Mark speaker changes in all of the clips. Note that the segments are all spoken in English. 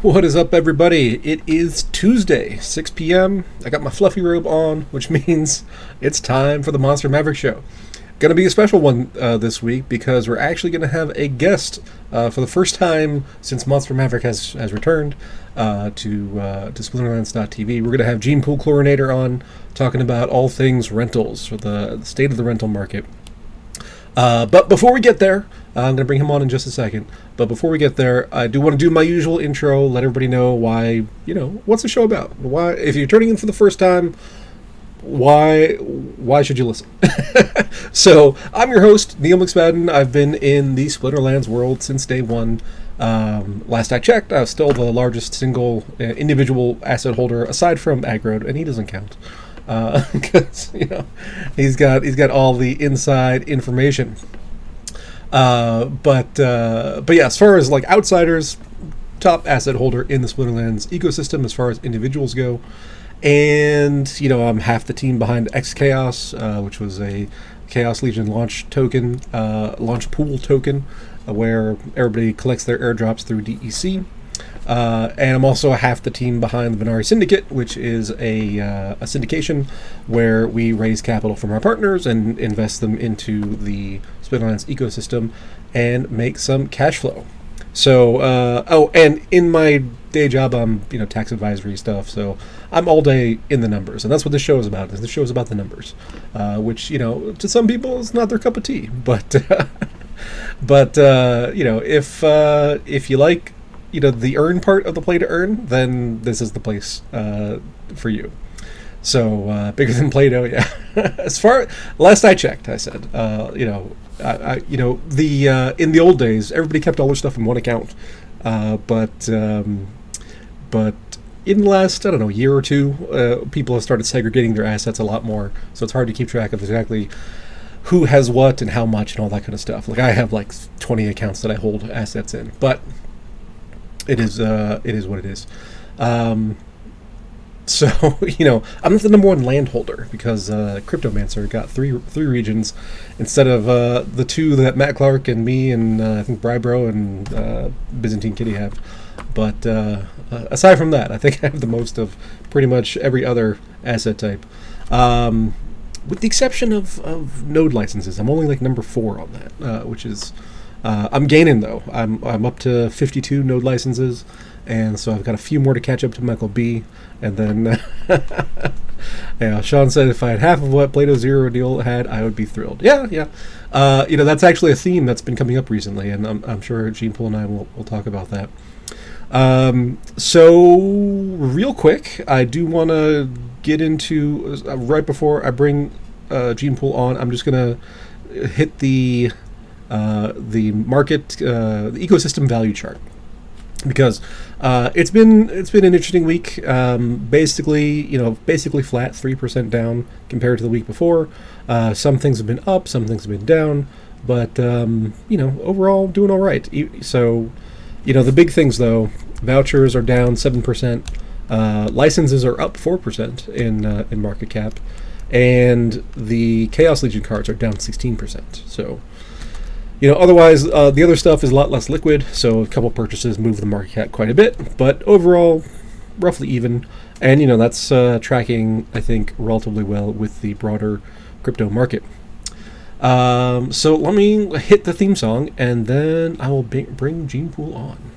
Speaker 1: What is up, everybody? It is Tuesday, 6 p.m. I got my fluffy robe on, which means it's time for the Monster Maverick show. Going to be a special one this week because we're actually going to have a guest for the first time since Monster Maverick has returned to splinterlands.tv. We're going to have GenepoolChlrn8r on talking about all things rentals, or the state of the rental market. But before we get there, I'm going to bring him on in just a second. But before we get there, I do want to do my usual intro, let everybody know why, what's the show about? Why, if you're turning in for the first time, why should you listen? So, I'm your host, Neil McSpadden. I've been in the Splinterlands world since day one. Last I checked, I was still the largest single individual asset holder, aside from Aggroed, and he doesn't count. Because he's got all the inside information. But yeah, as far as like outsiders, top asset holder in the Splinterlands ecosystem as far as individuals go. And I'm half the team behind X Chaos, which was a Chaos Legion launch token, launch pool token, where everybody collects their airdrops through DEC. And I'm also half the team behind the Venari Syndicate, which is a syndication where we raise capital from our partners and invest them into the Splinterlands ecosystem and make some cash flow. So, and in my day job, I'm tax advisory stuff. So I'm all day in the numbers, and that's what this show is about. The show is about the numbers, which to some people is not their cup of tea. But if you like the earn part of the play to earn, then this is the place for you. So bigger than Play-Doh, yeah. As far last I checked, I said, in the old days, everybody kept all their stuff in one account, but in the last year or two, people have started segregating their assets a lot more. So it's hard to keep track of exactly who has what and how much and all that kind of stuff. Like I have 20 accounts that I hold assets in, but it is what it is. So I'm not the number one landholder because Cryptomancer got three regions instead of the two that Matt Clark and me and I think Brybro and Byzantine Kitty have. But aside from that, I think I have the most of pretty much every other asset type, with the exception of node licenses. I'm only number 4 on that, which is. I'm gaining though. I'm up to 52 node licenses, and so I've got a few more to catch up to Michael B. And then, Sean said if I had half of what Play-Doh Zero Deal had, I would be thrilled. Yeah. That's actually a theme that's been coming up recently, and I'm sure Genepool and I will talk about that. So real quick, I do want to get into right before I bring Genepool on. I'm just gonna hit the market, the ecosystem value chart, because it's been an interesting week. Basically flat, 3% down compared to the week before. Some things have been up, some things have been down, but overall doing all right. So the big things though, vouchers are down 7%, licenses are up 4% in market cap, and the Chaos Legion cards are down 16%. So. Otherwise, the other stuff is a lot less liquid, so a couple purchases move the market cap quite a bit, but overall, roughly even. And, that's tracking, I think, relatively well with the broader crypto market. So let me hit the theme song, and then I will bring Genepool on.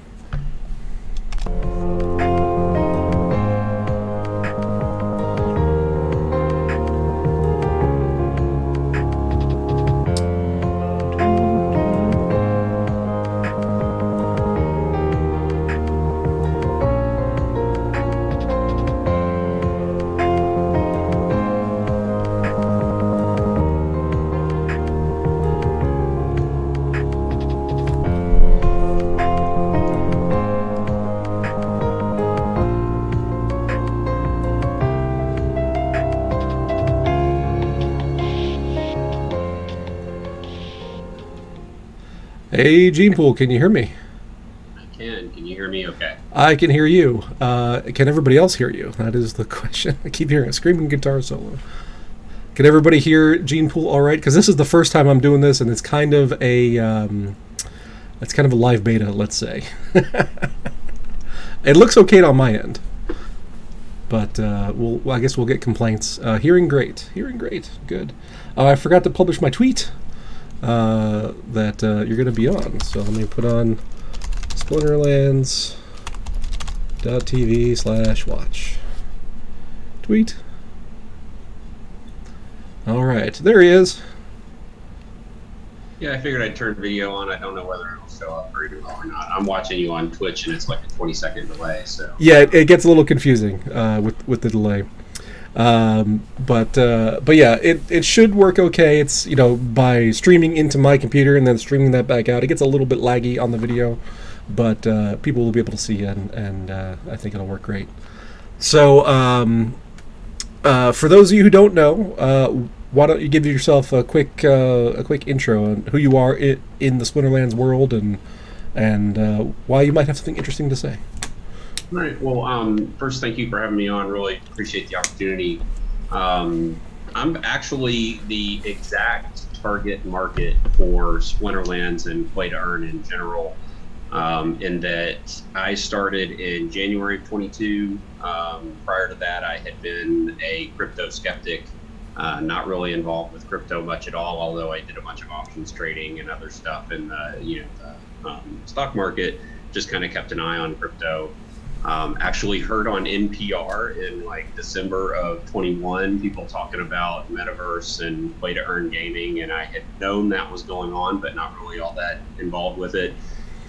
Speaker 1: Hey, Genepool, can you hear me?
Speaker 2: I can. Can you hear me okay?
Speaker 1: I can hear you. Can everybody else hear you? That is the question. I keep hearing a screaming guitar solo. Can everybody hear Genepool all right? Because this is the first time I'm doing this, and it's kind of a live beta, let's say. It looks okay on my end, but I guess we'll get complaints. Hearing great, good. I forgot to publish my tweet that you're going to be on. So let me put on splinterlands.tv/watch. Tweet. All right, there he is.
Speaker 2: Yeah, I figured I'd turn video on. I don't know whether it'll show up or not. I'm watching you on Twitch, and it's like a 20-second delay. So
Speaker 1: yeah, it gets a little confusing with the delay. But yeah, it should work okay. It's, by streaming into my computer and then streaming that back out, it gets a little bit laggy on the video, but people will be able to see it, and I think it'll work great. So for those of you who don't know, why don't you give yourself a quick intro on who you are in the Splinterlands world, and why you might have something interesting to say.
Speaker 2: All right. Well, first, thank you for having me on. Really appreciate the opportunity. I'm actually the exact target market for Splinterlands and Play to Earn in general, in that I started in January of 22. Prior to that, I had been a crypto skeptic, not really involved with crypto much at all, although I did a bunch of options trading and other stuff in the stock market. Just kind of kept an eye on crypto. Actually heard on NPR in like December of 21, people talking about metaverse and play to earn gaming, and I had known that was going on, but not really all that involved with it.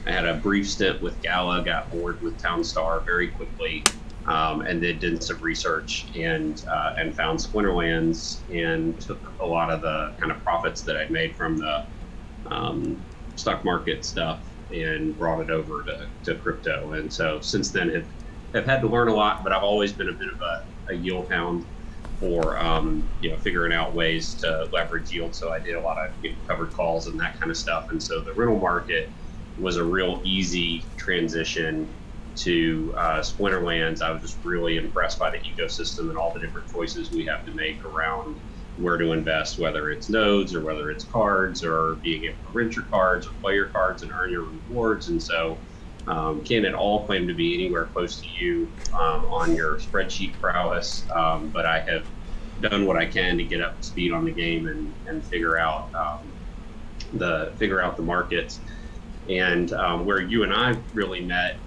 Speaker 2: I had a brief stint with Gala, got bored with Townstar very quickly, and then did some research and found Splinterlands, and took a lot of the kind of profits that I'd made from the stock market stuff and brought it over to crypto. And so since then have had to learn a lot, but I've always been a bit of a yield hound for figuring out ways to leverage yield. So I did a lot of covered calls and that kind of stuff. And so the rental market was a real easy transition to Splinterlands. I was just really impressed by the ecosystem and all the different choices we have to make around where to invest, whether it's nodes or whether it's cards, or being able to rent your cards or play your cards and earn your rewards. And so can't at all claim to be anywhere close to you on your spreadsheet prowess, but I have done what I can to get up to speed on the game and figure out the markets. And where you and I really met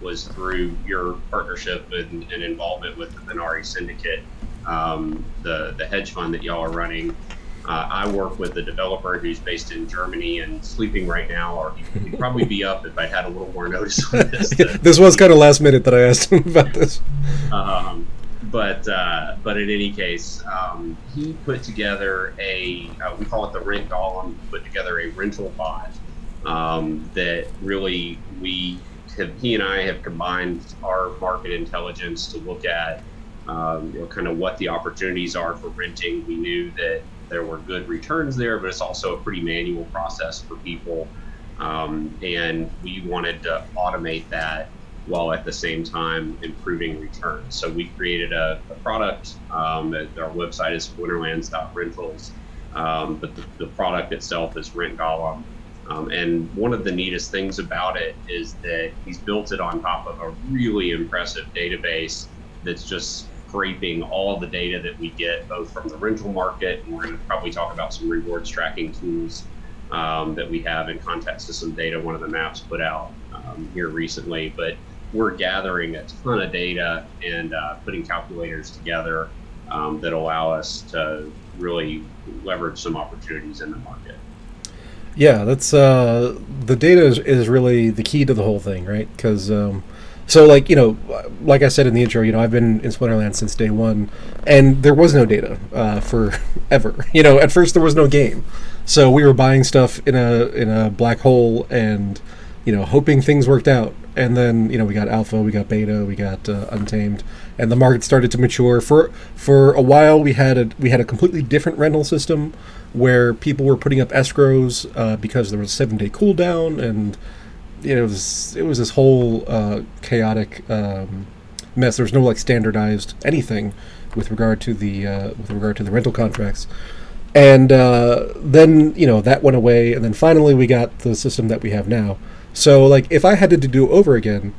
Speaker 2: was through your partnership and involvement with the Binari Syndicate, the hedge fund that y'all are running. I work with a developer who's based in Germany and sleeping right now, or he'd probably be up if I'd had a little more notice on this.
Speaker 1: This was kind of last minute that I asked him about this.
Speaker 2: But in any case, he put together we call it the Rent Golem, put together a rental bot that really he and I have combined our market intelligence to look at kind of what the opportunities are for renting. We knew that there were good returns there, but it's also a pretty manual process for people. And we wanted to automate that while at the same time improving returns. So we created a product. Our website is splinterlands.rentals, but the product itself is Rent Golem. And one of the neatest things about it is that he's built it on top of a really impressive database that's just scraping all the data that we get, both from the rental market, and we're going to probably talk about some rewards tracking tools that we have in context to some data one of the maps put out here recently. But we're gathering a ton of data and putting calculators together that allow us to really leverage some opportunities in the market.
Speaker 1: Yeah, that's the data is really the key to the whole thing, right? Because so like I said in the intro, I've been in Splinterlands since day one, and there was no data for ever. At first there was no game, so we were buying stuff in a black hole and hoping things worked out. And then we got alpha, we got beta, we got untamed, and the market started to mature. For a while, we had a completely different rental system where people were putting up escrows because there was a 7-day cooldown, and it was this whole chaotic mess. There was no standardized anything with regard to the rental contracts. And then that went away, and then finally we got the system that we have now. So if I had to do over again,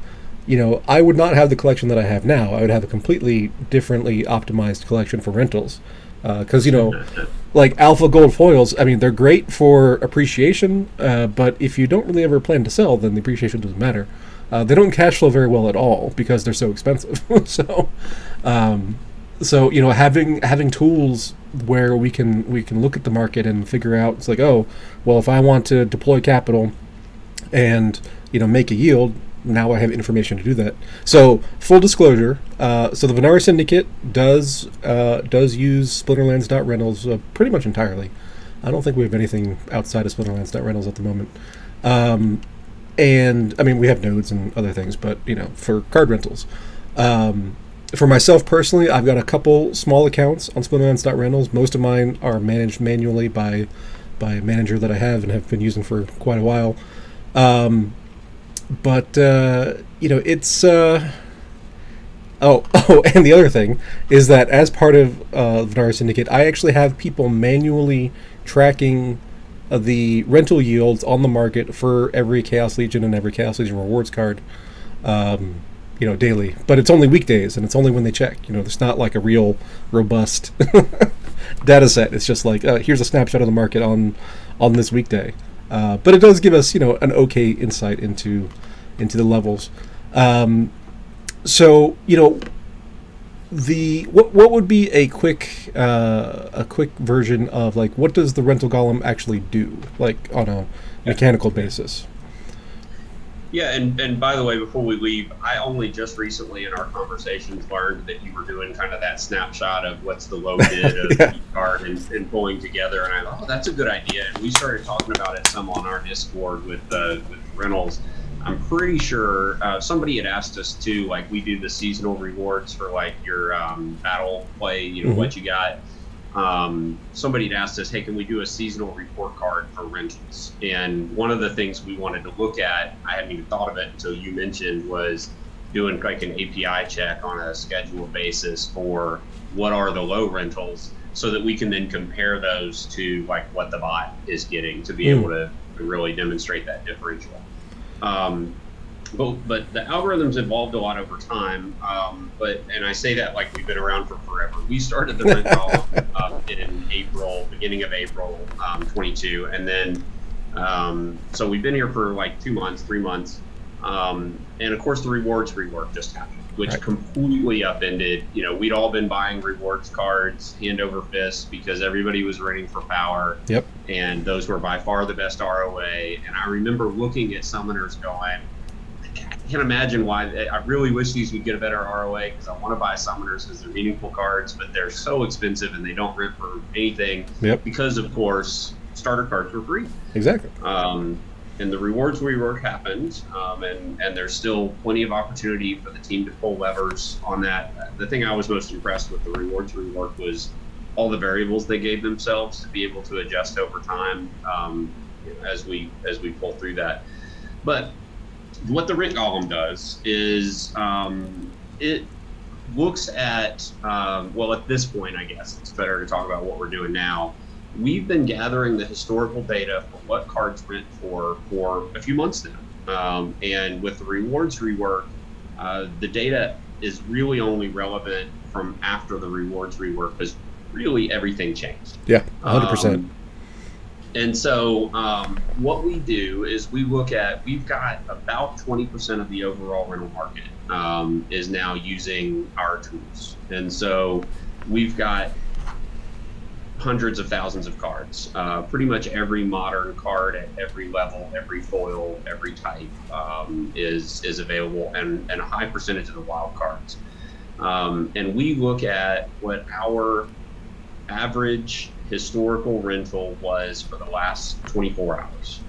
Speaker 1: I would not have the collection that I have now. I would have a completely differently optimized collection for rentals. Because, like alpha gold foils, I mean, they're great for appreciation, but if you don't really ever plan to sell, then the appreciation doesn't matter. They don't cash flow very well at all because they're so expensive. So having tools where we can look at the market and figure out, it's like, oh, well, if I want to deploy capital and make a yield, now I have information to do that. So full disclosure, so the Venari Syndicate does use splinterlands.rentals pretty much entirely. I don't think we have anything outside of splinterlands.rentals at the moment. And I mean, we have nodes and other things, but for card rentals. For myself personally, I've got a couple small accounts on splinterlands.rentals. Most of mine are managed manually by a manager that I have and have been using for quite a while. But it's and the other thing is that as part of Venari Syndicate, I actually have people manually tracking the rental yields on the market for every Chaos Legion and every Chaos Legion rewards card, daily. But it's only weekdays, and it's only when they check. There's not like a real robust data set. It's just like here's a snapshot of the market on this weekday. But it does give us, an okay insight into the levels. So what would be a quick version of like what does the rental golem actually do, like on a mechanical basis?
Speaker 2: Yeah, and by the way, before we leave, I only just recently in our conversations learned that you were doing kind of that snapshot of what's the low bid of each card and pulling together. And I thought, oh, that's a good idea. And we started talking about it some on our Discord with rentals. I'm pretty sure somebody had asked us to, like, we do the seasonal rewards for like your battle play, what you got. Somebody had asked us, hey, can we do a seasonal report card for rentals? And one of the things we wanted to look at, I hadn't even thought of it until you mentioned, was doing like an API check on a scheduled basis for what are the low rentals, so that we can then compare those to like what the bot is getting to be able to really demonstrate that differential. But the algorithms evolved a lot over time. And I say that like we've been around for forever. We started the rent column in beginning of April 22. And then, so we've been here for like 2 months, 3 months. And of course the rewards rework just happened, which completely upended, we'd all been buying rewards cards hand over fist because everybody was running for power.
Speaker 1: Yep.
Speaker 2: And those were by far the best ROA. And I remember looking at summoners going, I can't imagine why. I really wish these would get a better ROA because I want to buy summoners because they're meaningful cards, but they're so expensive and they don't rent for anything.
Speaker 1: Yep.
Speaker 2: Because of course starter cards were free.
Speaker 1: Exactly.
Speaker 2: And the rewards rework happened, and there's still plenty of opportunity for the team to pull levers on that. The thing I was most impressed with the rewards rework was all the variables they gave themselves to be able to adjust over time as we pull through that. But what the rent column does is it looks at, at this point, I guess it's better to talk about what we're doing now. We've been gathering the historical data for what cards rent for a few months now. And with the rewards rework, the data is really only relevant from after the rewards rework because really everything changed.
Speaker 1: Yeah, 100%.
Speaker 2: And so what we do is we've got about 20% of the overall rental market is now using our tools. And so we've got hundreds of thousands of cards. Pretty much every modern card at every level, every foil, every type is available, and a high percentage of the wild cards. And we look at what our average historical rental was for the last 24 hours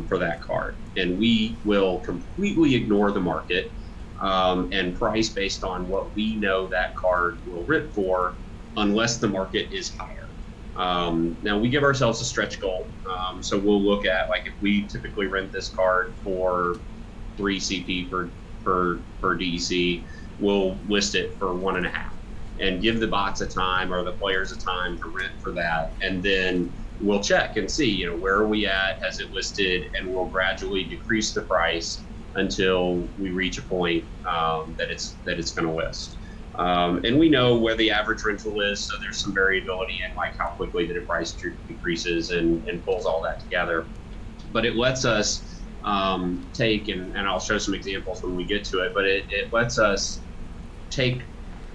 Speaker 2: for that card. And we will completely ignore the market and price based on what we know that card will rent for unless the market is higher. Now we give ourselves a stretch goal. So we'll look at, like, if we typically rent this card for 3 CP per DEC, we'll list it for 1.5 and give the bots a time or the players a time to rent for that. And then we'll check and see, where are we at? Has it listed? And we'll gradually decrease the price until we reach a point that it's going to list. And we know where the average rental is, so there's some variability in like how quickly the price decreases and pulls all that together. But it lets us take, and I'll show some examples when we get to it, but it lets us take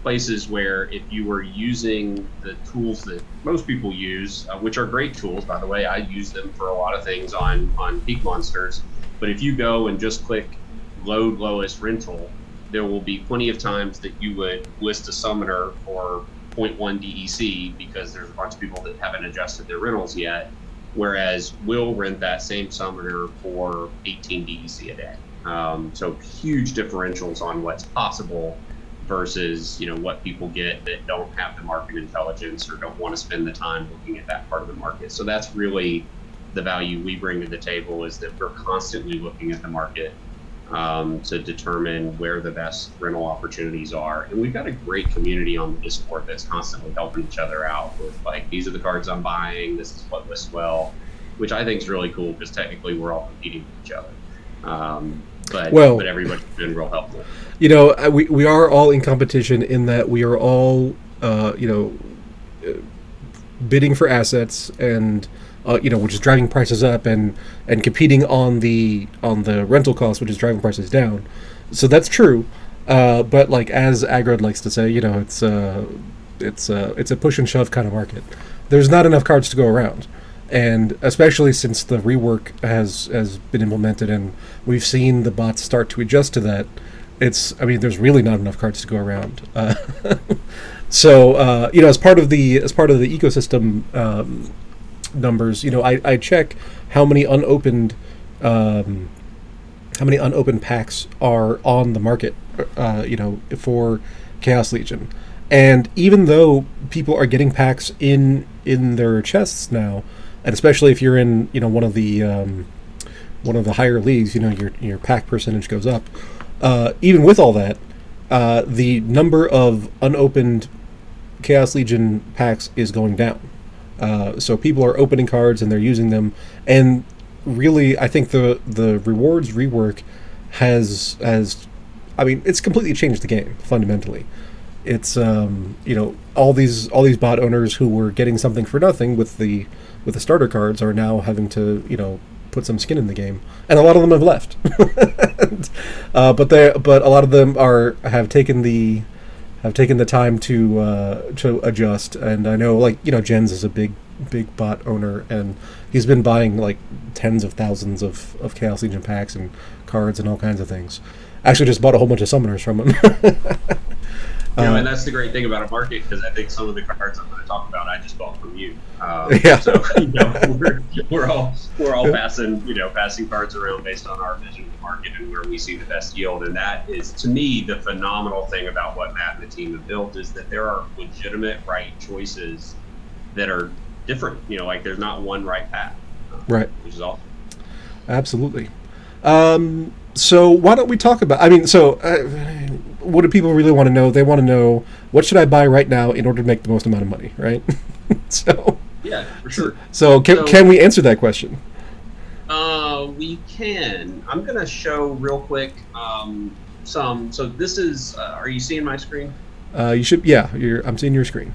Speaker 2: places where if you were using the tools that most people use, which are great tools, by the way, I use them for a lot of things on Peak Monsters, but if you go and just click load lowest rental, there will be plenty of times that you would list a summoner for 0.1 DEC because there's a bunch of people that haven't adjusted their rentals yet, whereas we'll rent that same summoner for 18 DEC a day. So huge differentials on what's possible versus what people get that don't have the market intelligence or don't want to spend the time looking at that part of the market. So that's really the value we bring to the table, is that we're constantly looking at the market to determine where the best rental opportunities are. And we've got a great community on the Discord that's constantly helping each other out with like, these are the cards I'm buying, this is what lists well, which I think is really cool because technically we're all competing with each other. But everybody's been real helpful.
Speaker 1: We are all in competition in that we are all, bidding for assets and, which is driving prices up and competing on the rental cost, which is driving prices down. So that's true. But like, as Agrod likes to say, it's a push and shove kind of market. There's not enough cards to go around. And especially since the rework has been implemented and we've seen the bots start to adjust to that, there's really not enough cards to go around. So as part of the ecosystem numbers, I check how many unopened packs are on the market, for Chaos Legion. And even though people are getting packs in their chests now, and especially if you're in one of the higher leagues, your pack percentage goes up. Even with all that, the number of unopened Chaos Legion packs is going down. So people are opening cards and they're using them, and really, I think the rewards rework has it's completely changed the game fundamentally. It's all these bot owners who were getting something for nothing with the starter cards are now having to put some skin in the game, and a lot of them have left. But a lot of them have taken the time to adjust. And I know Jens is a big bot owner, and he's been buying like tens of thousands of Chaos Legion packs and cards and all kinds of things. Actually, just bought a whole bunch of summoners from him.
Speaker 2: And that's the great thing about a market, because I think some of the cards I'm going to talk about I just bought from you.
Speaker 1: Yeah.
Speaker 2: So we're all passing cards around based on our vision of the market and where we see the best yield. And that is, to me, the phenomenal thing about what Matt and the team have built, is that there are legitimate right choices that are different. There's not one right path.
Speaker 1: Right.
Speaker 2: Which is awesome.
Speaker 1: Absolutely. So why don't we talk about? What do people really want to know? They want to know, what should I buy right now in order to make the most amount of money, right? So
Speaker 2: yeah, for sure.
Speaker 1: So can we answer that question?
Speaker 2: We can. I'm going to show real quick some. So this is. Are you seeing my screen?
Speaker 1: You should. Yeah, I'm seeing your screen.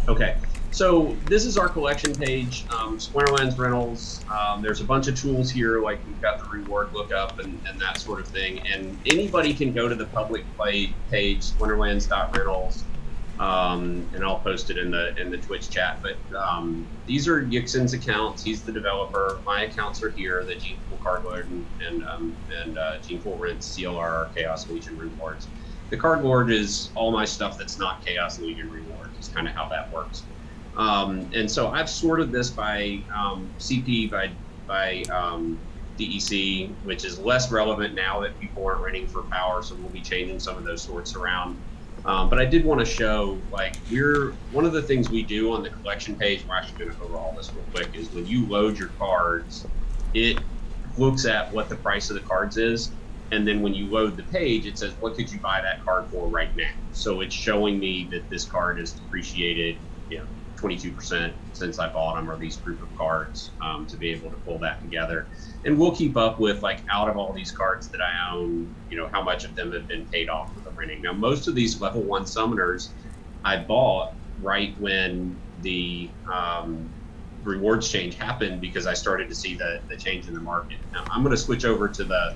Speaker 2: Okay. So this is our collection page, Splinterlands Rentals. There's a bunch of tools here, like we've got the reward lookup and that sort of thing. And anybody can go to the public page, splinterlands.rentals, and I'll post it in the Twitch chat. But these are Yixen's accounts. He's the developer. My accounts are here, the Genepool Card Lord and Genepool Rents, CLR, Chaos Legion rewards. The Card Lord is all my stuff that's not Chaos Legion rewards. It's kind of how that works. And so I've sorted this by CP, by DEC, which is less relevant now that people aren't renting for power, so we'll be changing some of those sorts around. But I did want to show, one of the things we do on the collection page, we're actually going to overhaul this real quick, is when you load your cards, it looks at what the price of the cards is, and then when you load the page, it says, what could you buy that card for right now? So it's showing me that this card is depreciated, 22% since I bought them, or these group of cards, to be able to pull that together. And we'll keep up with, like, out of all these cards that I own, how much of them have been paid off with the renting. Now, most of these level 1 summoners I bought right when the rewards change happened, because I started to see the change in the market. Now, I'm going to switch over to the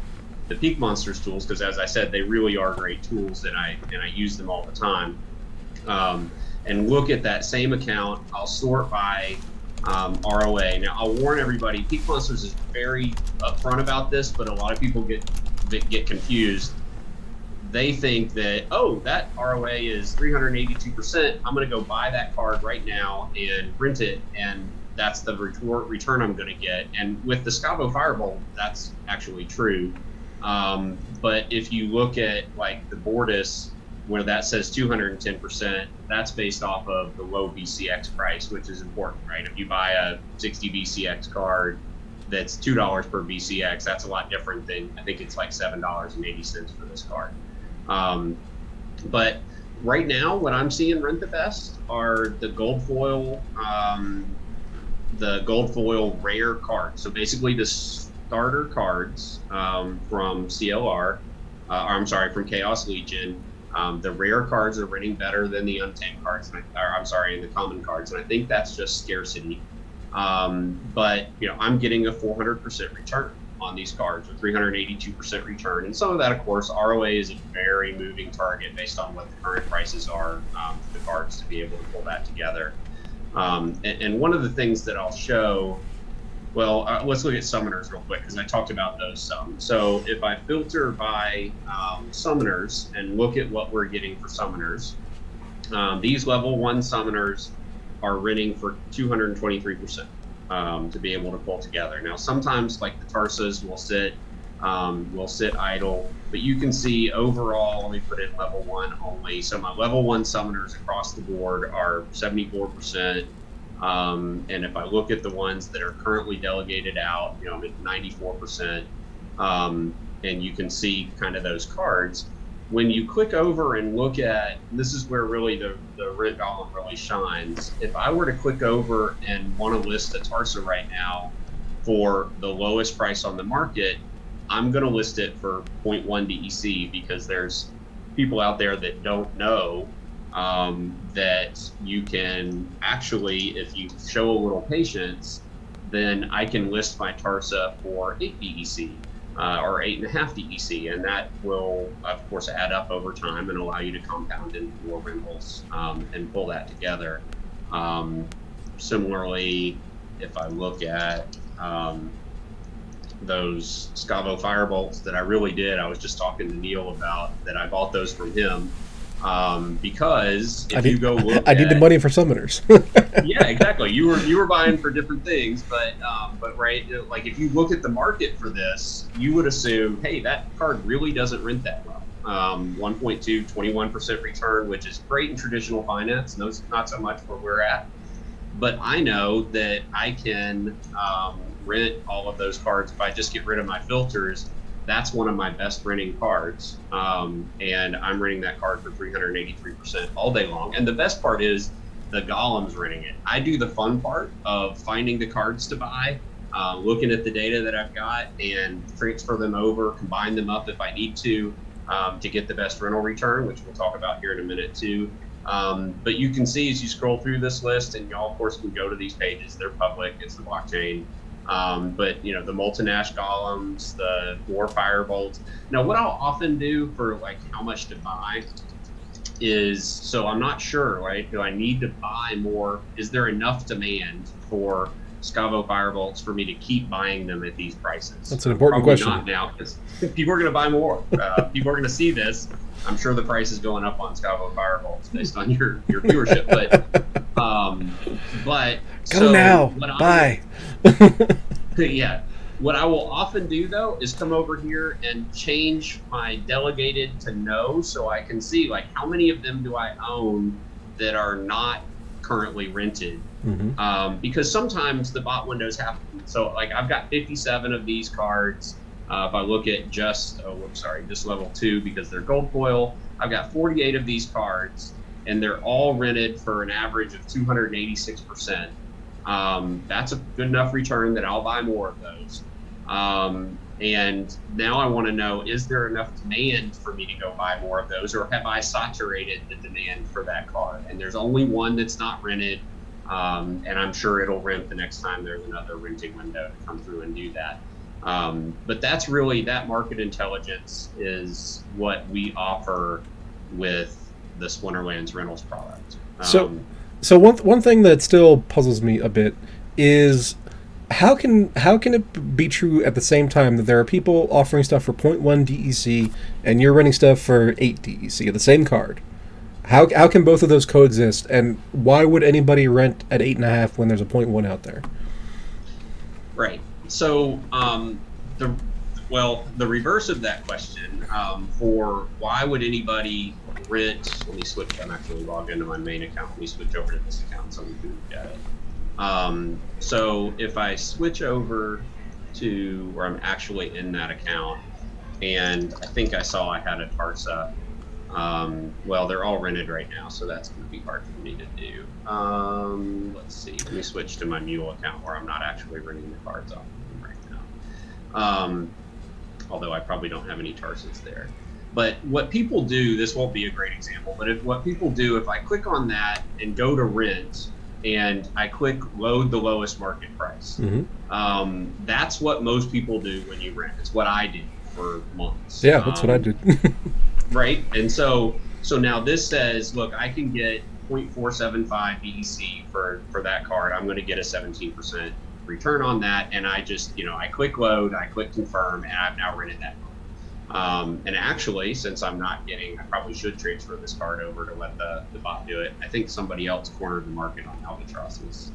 Speaker 2: Peak Monsters tools, because, as I said, they really are great tools, and I use them all the time. And look at that same account. I'll sort by ROA. Now, I'll warn everybody, Peak Monsters is very upfront about this, but a lot of people get confused. They think that, oh, that ROA is 382%. I'm going to go buy that card right now and rent it, and that's the return I'm going to get. And with the Scavo Firebolt, that's actually true. But if you look at, like, the Bortus, where that says 210%, that's based off of the low BCX price, which is important, right? If you buy a 60 BCX card that's $2 per BCX, that's a lot different than, I think it's like $7.80 for this card. But right now, what I'm seeing rent the best are the gold foil rare cards. So basically the starter cards from CLR, from Chaos Legion. The rare cards are renting better than the untamed cards, and the common cards, and I think that's just scarcity. But I'm getting a 400% return on these cards, a 382% return, and some of that, of course, ROA is a very moving target based on what the current prices are for the cards to be able to pull that together. And one of the things that I'll show. Well, let's look at summoners real quick, because I talked about those some. So if I filter by summoners and look at what we're getting for summoners, these level 1 summoners are renting for 223% to be able to pull together. Now, sometimes, like, the Tarsas will sit idle, but you can see overall, let me put in level 1 only. So my level 1 summoners across the board are 74%. And if I look at the ones that are currently delegated out, I'm at 94%. And you can see kind of those cards. When you click over and look at, this is where really the Rent Golem really shines. If I were to click over and want to list a Tarsa right now for the lowest price on the market, I'm going to list it for 0.1 DEC, because there's people out there that don't know that you can actually, if you show a little patience, then I can list my Tarsa for 8 DEC or 8.5 DEC, and that will, of course, add up over time and allow you to compound into more rentals and pull that together. Similarly, if I look at those Scavo Firebolts that I really did, I was just talking to Neil about that. I bought those from him. Because if you go look
Speaker 1: I need the money for summoners.
Speaker 2: Yeah, exactly. You were buying for different things, but right, like, if you look at the market for this, you would assume, hey, that card really doesn't rent that well. 1.2, 21% return, which is great in traditional finance. No, not so much where we're at. But I know that I can rent all of those cards if I just get rid of my filters. That's one of my best renting cards, and I'm renting that card for 383% all day long. And the best part is the Golem's renting it. I do the fun part of finding the cards to buy, looking at the data that I've got, and transfer them over, combine them up if I need to get the best rental return, which we'll talk about here in a minute too. But you can see as you scroll through this list, and y'all, of course, can go to these pages. They're public. It's the blockchain. But the Molten-Ash Golems, the War Firebolt. Now, what I'll often do for, like, how much to buy is, so I'm not sure, right? Do I need to buy more? Is there enough demand for Scavo Firebolts for me to keep buying them at these prices?
Speaker 1: That's an important
Speaker 2: Probably
Speaker 1: question.
Speaker 2: Not now, because people are going to buy more. People are going to see this. I'm sure the price is going up on Scavo Firebolts based on your viewership. But
Speaker 1: Go
Speaker 2: so
Speaker 1: now. Buy.
Speaker 2: Yeah. What I will often do, though, is come over here and change my delegated to no, so I can see, like, how many of them do I own that are not currently rented. Mm-hmm. Because sometimes the bot windows happen. So, like, I've got 57 of these cards. If I look at just level 2, because they're gold foil, I've got 48 of these cards. and they're all rented for an average of 286%. That's a good enough return that I'll buy more of those. And now I want to know, is there enough demand for me to go buy more of those, or have I saturated the demand for that card? And there's only one that's not rented. And I'm sure it'll rent the next time there's another renting window to come through and do that. But that's really, that market intelligence is what we offer with the Splinterlands rentals product.
Speaker 1: So one thing that still puzzles me a bit is how can it be true at the same time that there are people offering stuff for 0.1 DEC and you're renting stuff for 8 DEC of the same card? How can both of those coexist, and why would anybody rent at 8.5 when there's a 0.1 out there?
Speaker 2: Right. So the reverse of that question, for why would anybody rent, let me switch, I'm actually logged into my main account. Let me switch over to this account so we can look at it. So if I switch over to where I'm actually in that account, and I think I saw I had a Tarsa. Well, they're all rented right now, so that's going to be hard for me to do. Let's see. Let me switch to my Mule account where I'm not actually renting the cards off of them right now. Although I probably don't have any Tarsas there. But what people do, this won't be a great example, but what people do, if I click on that and go to rent, and I click load the lowest market price, that's what most people do when you rent. It's what I did for months.
Speaker 1: Yeah, that's what I did.
Speaker 2: Right. And so now this says, look, I can get 0.475 DEC for that card. I'm going to get a 17% return on that. And I just, I click load, I click confirm, and I've now rented that card. And actually, since I'm not getting, I probably should transfer this card over to let the bot do it. I think somebody else cornered the market on Albatrosses.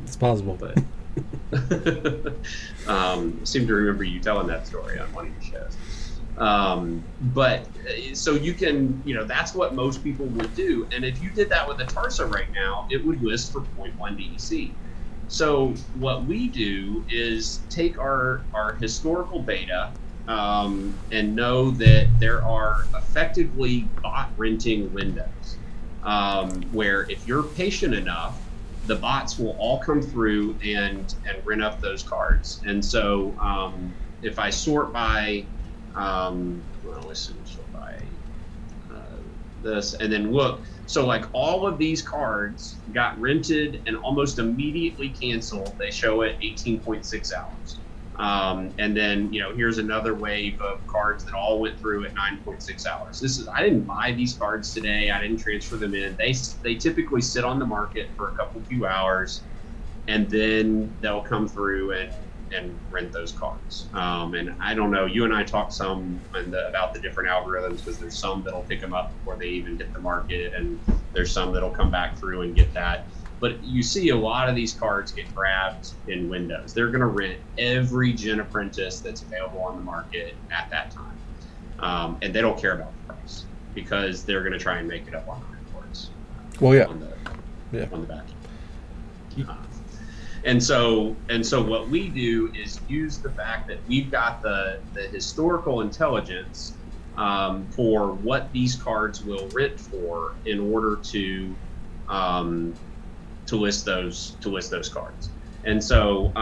Speaker 1: It's possible.
Speaker 2: But I seem to remember you telling that story on one of your shows. But so you can, that's what most people would do. And if you did that with a Tarsa right now, it would list for 0.1 DEC. So what we do is take our historical data, and know that there are effectively bot renting windows, where if you're patient enough, the bots will all come through and rent up those cards. And so if I sort by let's sort by this, and then look, so like all of these cards got rented and almost immediately canceled. They show it 18.6 hours. And then, here's another wave of cards that all went through at 9.6 hours. I didn't buy these cards today. I didn't transfer them in. They typically sit on the market for a few hours, and then they'll come through and rent those cards. And I don't know, you and I talked some about the different algorithms, because there's some that'll pick them up before they even hit the market, and there's some that'll come back through and get that. But you see a lot of these cards get grabbed in windows. They're going to rent every Gen Apprentice that's available on the market at that time. And they don't care about the price, because they're going to try and make it up on the reports.
Speaker 1: Well, yeah.
Speaker 2: On the back end. And so what we do is use the fact that we've got the historical intelligence for what these cards will rent for, in order to list those cards. And so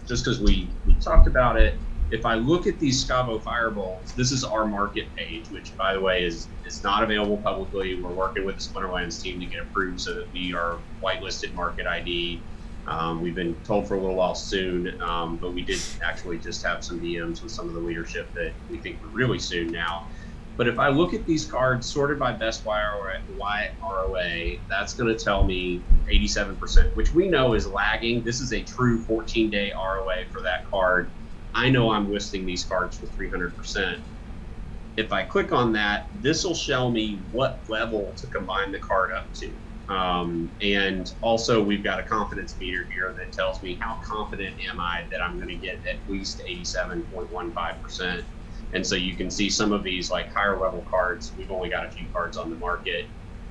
Speaker 2: just because we talked about it, if I look at these Scavo Fireballs, this is our market page, which, by the way, is not available publicly. We're working with the Splinterlands team to get approved so that we are whitelisted market ID. We've been told for a little while soon, but we did actually just have some DMs with some of the leadership that we think we're really soon now. But if I look at these cards sorted by best YROA, that's going to tell me 87%, which we know is lagging. This is a true 14-day ROA for that card. I know I'm listing these cards for 300%. If I click on that, this will show me what level to combine the card up to. And also, we've got a confidence meter here that tells me how confident am I that I'm going to get at least 87.15%. And so you can see some of these like higher level cards, we've only got a few cards on the market.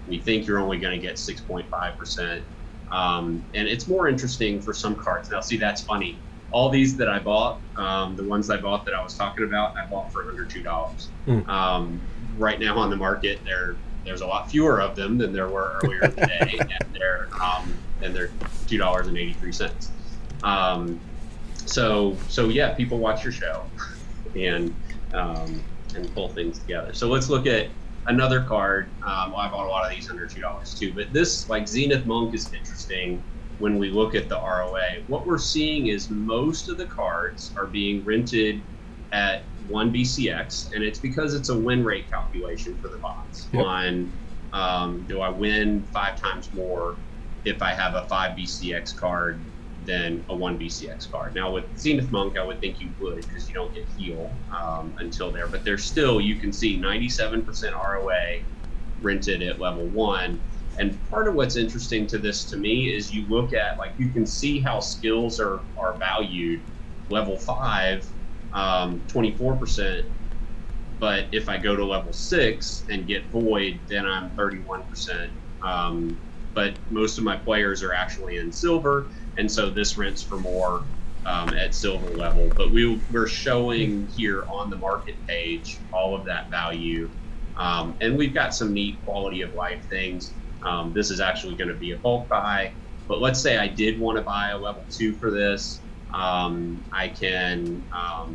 Speaker 2: We think you're only going to get 6.5%. And it's more interesting for some cards. Now, see, that's funny. All these that I bought, the ones I bought that I was talking about, I bought for under $2. Right now on the market, they're there's a lot fewer of them than there were earlier in the day, and they're $2.83. So yeah, people watch your show and pull things together. So let's look at another card. Well, I bought a lot of these under $2 too, but this, like Zenith Monk, is interesting. When we look at the ROA, what we're seeing is most of the cards are being rented at 1 BCX, and it's because it's a win rate calculation for the bots. Yep. On do I win 5 times more if I have a 5 BCX card than a 1 BCX card? Now with Zenith Monk, I would think you would, because you don't get heal until there, but there's still, you can see 97% ROA rented at level 1. And part of what's interesting to this, to me, is you look at, like, you can see how skills are valued. Level 5, 24%, but if I go to level 6 and get Void, then I'm 31%. But most of my players are actually in silver, and so this rents for more at silver level. But we're showing here on the market page all of that value, and we've got some neat quality of life things. This is actually going to be a bulk buy, but let's say I did want to buy a level 2 for this. I can, oh,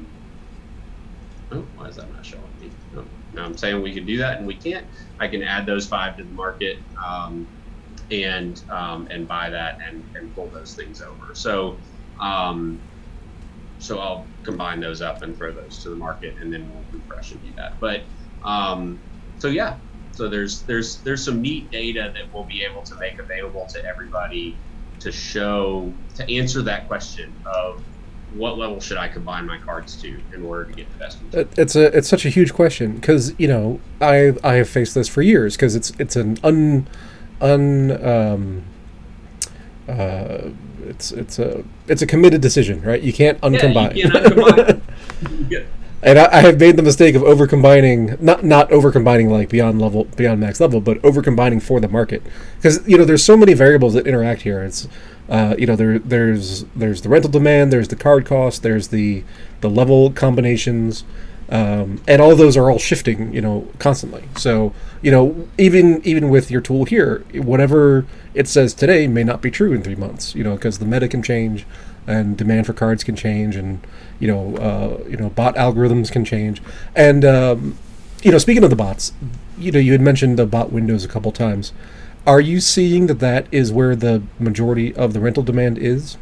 Speaker 2: why is that not showing me? Oh, now I'm saying we can do that, and we can't. I can add those 5 to the market, and buy that and pull those things over. So so I'll combine those up and throw those to the market, and then we'll refresh and do that. But so yeah. So there's some neat data that we'll be able to make available to everybody to answer that question of what level should I combine my cards to in order to get the best result.
Speaker 1: It's such a huge question, because I have faced this for years, because it's an it's a committed decision, right? You can't uncombine.
Speaker 2: Yeah, you cannot combine. Yeah.
Speaker 1: And I have made the mistake of overcombining, not overcombining like beyond max level, but overcombining for the market, because there's so many variables that interact here. It's there's the rental demand, there's the card cost, there's the level combinations, and all of those are all shifting constantly. So even with your tool here, whatever it says today may not be true in 3 months. Because the meta can change, and demand for cards can change, and bot algorithms can change. And speaking of the bots, you had mentioned the bot windows a couple times. Are you seeing that is where the majority of the rental demand is?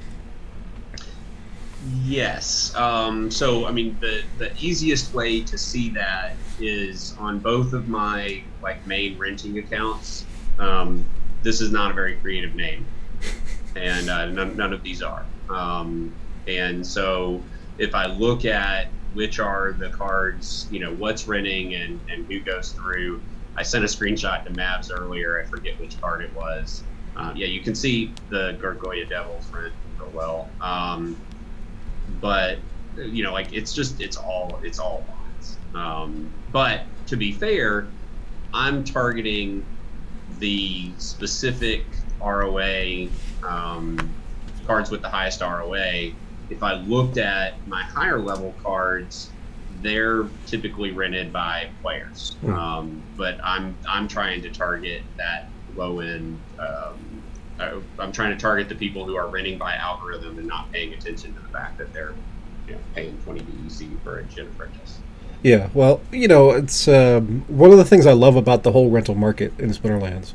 Speaker 2: Yes. So I mean, the easiest way to see that is on both of my main renting accounts. This is not a very creative name, and none of these are. And so if I look at which are the cards, what's renting and who goes through, I sent a screenshot to Mavs earlier. I forget which card it was. Yeah, you can see the Gargoyle Devils rent real well. But it's all bonds. But to be fair, I'm targeting the specific ROA cards with the highest ROA. If I looked at my higher level cards, they're typically rented by players. But I'm trying to target that low end. I'm trying to target the people who are renting by algorithm and not paying attention to the fact that they're paying 20 DEC for a Gen apprentice.
Speaker 1: Yeah, well, it's one of the things I love about the whole rental market in Splinterlands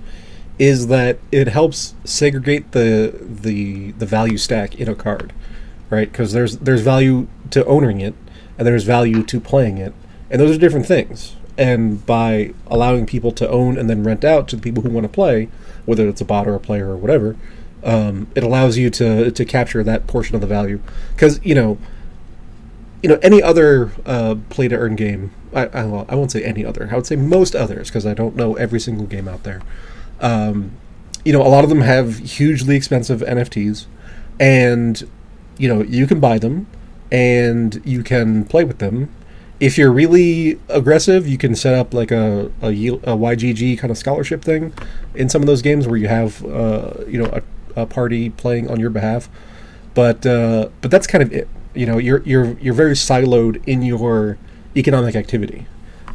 Speaker 1: is that it helps segregate the value stack in a card, right? Because there's value to owning it, and there's value to playing it, and those are different things. And by allowing people to own and then rent out to the people who want to play, whether it's a bot or a player or whatever, it allows you to capture that portion of the value. Because any other play to earn game, I won't say any other, I would say most others, because I don't know every single game out there. A lot of them have hugely expensive NFTs, and you can buy them and you can play with them. If you're really aggressive, you can set up like a YGG kind of scholarship thing in some of those games where you have a party playing on your behalf. But that's kind of it. You're very siloed in your economic activity.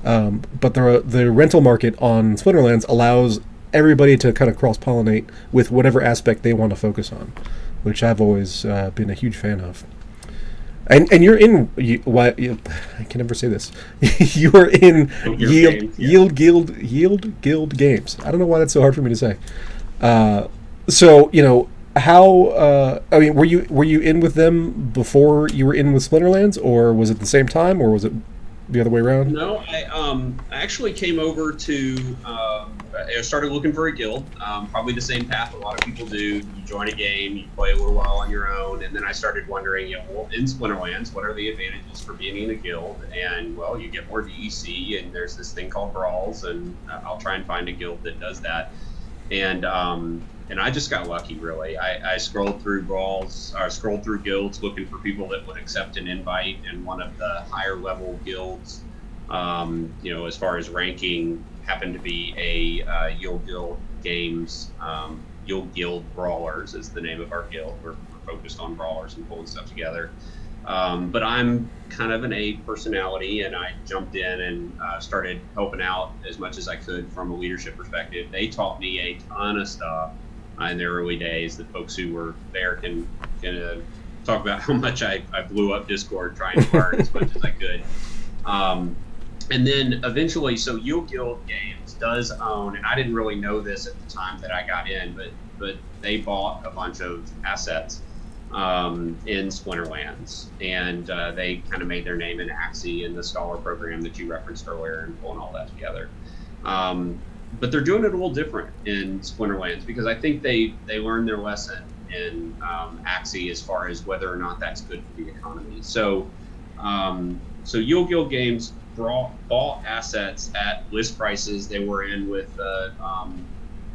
Speaker 1: But the rental market on Splinterlands allows everybody to kind of cross pollinate with whatever aspect they want to focus on, which I've always been a huge fan of. And you're in I can never say this. You are in Yield Guild games. I don't know why that's so hard for me to say. So how I mean, were you in with them before you were in with Splinterlands, or was it the same time, or was it the other way around?
Speaker 2: No, I actually came over to I started looking for a guild, probably the same path a lot of people do. You join a game, you play a little while on your own, and then I started wondering, well, in Splinterlands, what are the advantages for being in a guild? And well, you get more DEC, and there's this thing called brawls, and I'll try and find a guild that does that. And I just got lucky, really. I scrolled through brawls, or scrolled through guilds looking for people that would accept an invite, and one of the higher level guilds, as far as ranking, happened to be a Yield Guild Games. Yield Guild Brawlers is the name of our guild. We're focused on brawlers and pulling stuff together. But I'm kind of an A personality, and I jumped in and started helping out as much as I could from a leadership perspective. They taught me a ton of stuff in the early days. The folks who were there can talk about how much I blew up Discord trying to learn as much as I could. And then eventually, so Yield Guild Games does own, and I didn't really know this at the time that I got in, but they bought a bunch of assets in Splinterlands, and they kind of made their name in Axie and the Scholar program that you referenced earlier, and pulling all that together. But they're doing it a little different in Splinterlands, because I think they learned their lesson in Axie as far as whether or not that's good for the economy. So Yield Guild Games bought assets at list prices. They were in with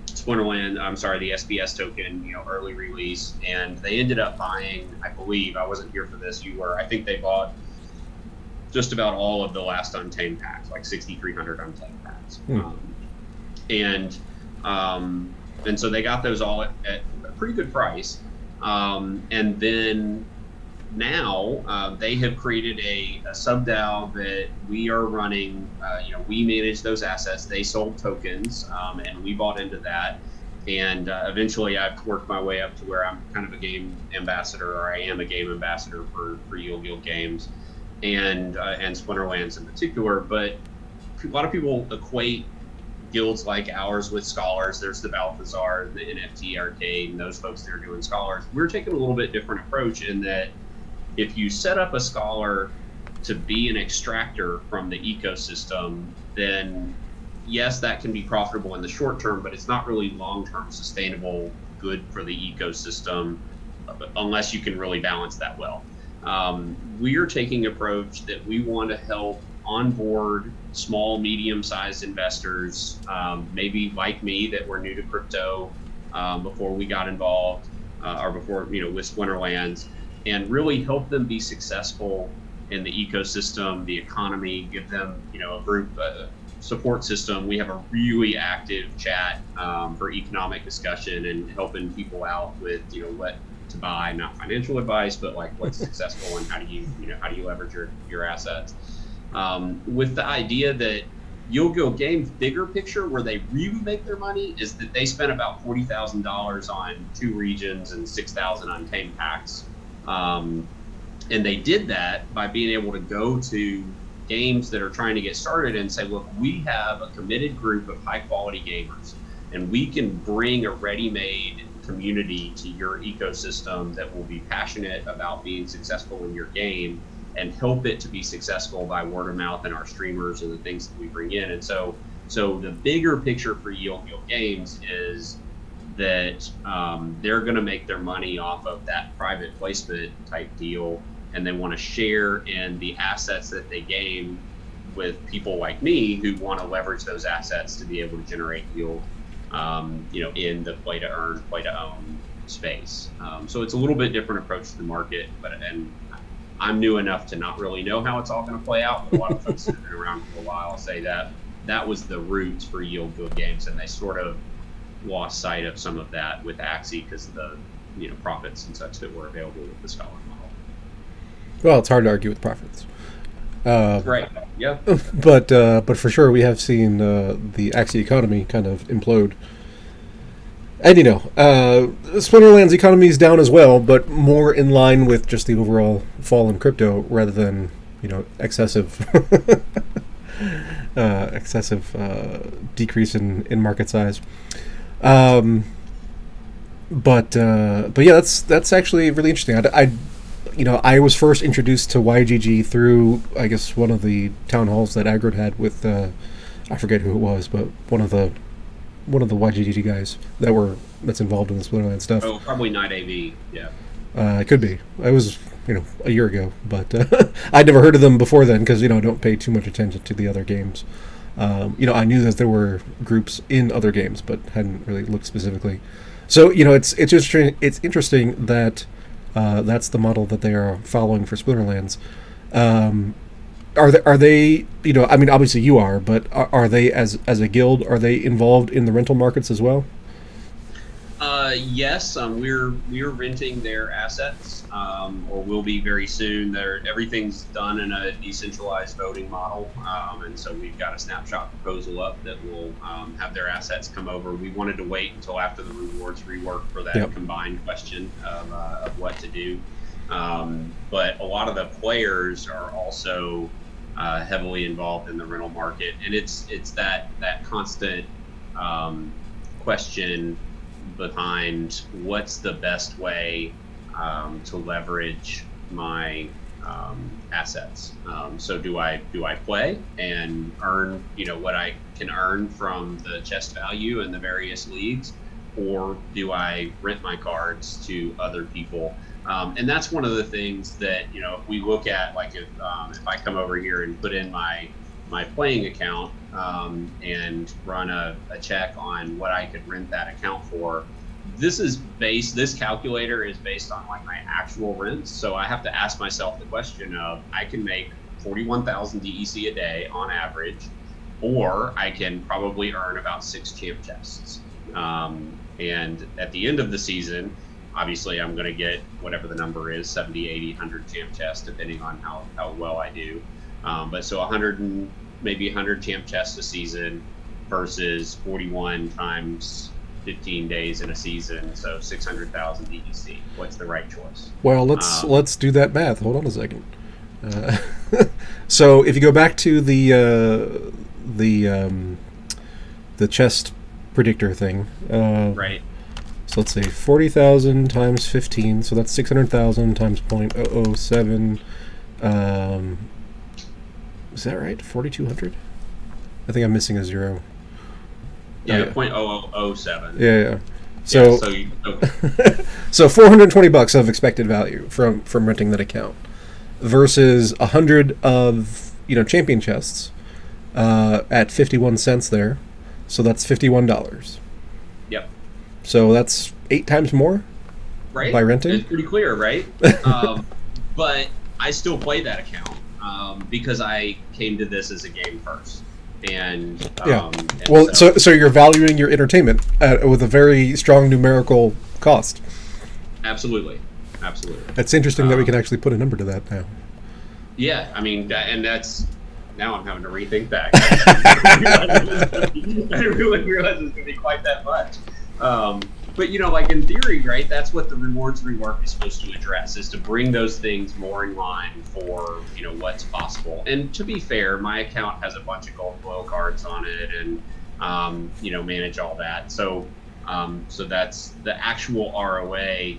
Speaker 2: Splinterland, the SBS token, early release, and they ended up buying, I believe, I wasn't here for this, you were, I think they bought just about all of the last Untamed packs, like 6,300 Untamed packs. And so they got those all at a pretty good price. And then now they have created a sub-DAO that we are running. We manage those assets. They sold tokens, and we bought into that. And eventually I've worked my way up to where I'm kind of a game ambassador, or I am a game ambassador for Yield Guild Games and Splinterlands in particular. But a lot of people equate guilds like ours with scholars. There's the Balthazar, the NFT Arcade, and those folks that are doing scholars. We're taking a little bit different approach in that if you set up a scholar to be an extractor from the ecosystem, then yes, that can be profitable in the short term, but it's not really long-term sustainable good for the ecosystem unless you can really balance that well. We are taking an approach that we want to help onboard small, medium-sized investors, maybe like me, that were new to crypto before we got involved, or before, with Splinterlands, and really help them be successful in the ecosystem, the economy, give them, a group support system. We have a really active chat for economic discussion and helping people out with, what to buy, not financial advice, but like what's successful and how do you leverage your assets. With the idea that Yield Guild Games' bigger picture, where they really make their money, is that they spent about $40,000 on 2 regions and 6,000 Untamed packs. And they did that by being able to go to games that are trying to get started and say, look, we have a committed group of high quality gamers, and we can bring a ready-made community to your ecosystem that will be passionate about being successful in your game and help it to be successful by word of mouth and our streamers and the things that we bring in. And so the bigger picture for Yield Guild Games is that they're going to make their money off of that private placement type deal, and they want to share in the assets that they gain with people like me who want to leverage those assets to be able to generate yield, in the play to earn, play to own space. So it's a little bit different approach to the market, and I'm new enough to not really know how it's all going to play out, but a lot of folks that have been around for a while say that was the roots for Yield Guild Games, and they sort of lost sight of some of that with Axie because of the profits and such that were available with the scholar model.
Speaker 1: Well, it's hard to argue with profits.
Speaker 2: Right. Yeah.
Speaker 1: But for sure, we have seen the Axie economy kind of implode. And Splinterlands economy is down as well, but more in line with just the overall fall in crypto rather than excessive decrease in market size. But yeah, that's actually really interesting. I was first introduced to YGG through, I guess, one of the town halls that Agro had with I forget who it was, but one of the YGG guys that's involved in this Splinterland stuff.
Speaker 2: Oh, probably Night AV. Yeah.
Speaker 1: It could be. I was a year ago, but I'd never heard of them before then because I don't pay too much attention to the other games. I knew that there were groups in other games, but hadn't really looked specifically. So it's interesting. It's interesting that that's the model that they are following for Splinterlands. Are they? I mean, obviously you are, but are they as a guild? Are they involved in the rental markets as well?
Speaker 2: Yes, we're renting their assets, or will be very soon. Everything's done in a decentralized voting model, and so we've got a snapshot proposal up that will have their assets come over. We wanted to wait until after the rewards rework for that combined question of what to do. But a lot of the players are also heavily involved in the rental market, and it's that constant question behind what's the best way to leverage my assets. So do I play and earn what I can earn from the chest value in the various leagues, or do I rent my cards to other people? And that's one of the things that if we look at, like, if I come over here and put in my playing account and run a check on what I could rent that account for, this calculator is based on like my actual rents. So I have to ask myself the question of, I can make 41,000 DEC a day on average, or I can probably earn about 6 champ chests. And at the end of the season, obviously I'm going to get whatever the number is, 70, 80, 100 champ chests, depending on how well I do. But so 100 and maybe 100 champ chests a season versus 41 times 15 days in a season, so 600,000 DEC. What's the right choice?
Speaker 1: Well, let's do that math. Hold on a second. So if you go back to the chest predictor thing,
Speaker 2: right.
Speaker 1: So let's say 40,000 times 15, so that's 600,000 times 0.007. Is that right? 4,200? I think I'm missing a zero.
Speaker 2: Yeah, 0.0007.
Speaker 1: Yeah. So, so $420 of expected value from renting that account versus 100 of champion chests at 51 cents there. So that's $51.
Speaker 2: Yep.
Speaker 1: So that's 8 times more,
Speaker 2: right?
Speaker 1: By renting.
Speaker 2: It's pretty clear, right? But I still play that account because I came to this as a game first. And
Speaker 1: well, so you're valuing your entertainment with a very strong numerical cost.
Speaker 2: Absolutely.
Speaker 1: It's interesting that we can actually put a number to that now.
Speaker 2: Yeah, I mean, and that's now I'm having to rethink that. I really realize it's going to be quite that much. But like in theory, right? That's what the rewards rework is supposed to address: is to bring those things more in line for what's possible. And to be fair, my account has a bunch of gold flow cards on it, and manage all that. So that's the actual ROA.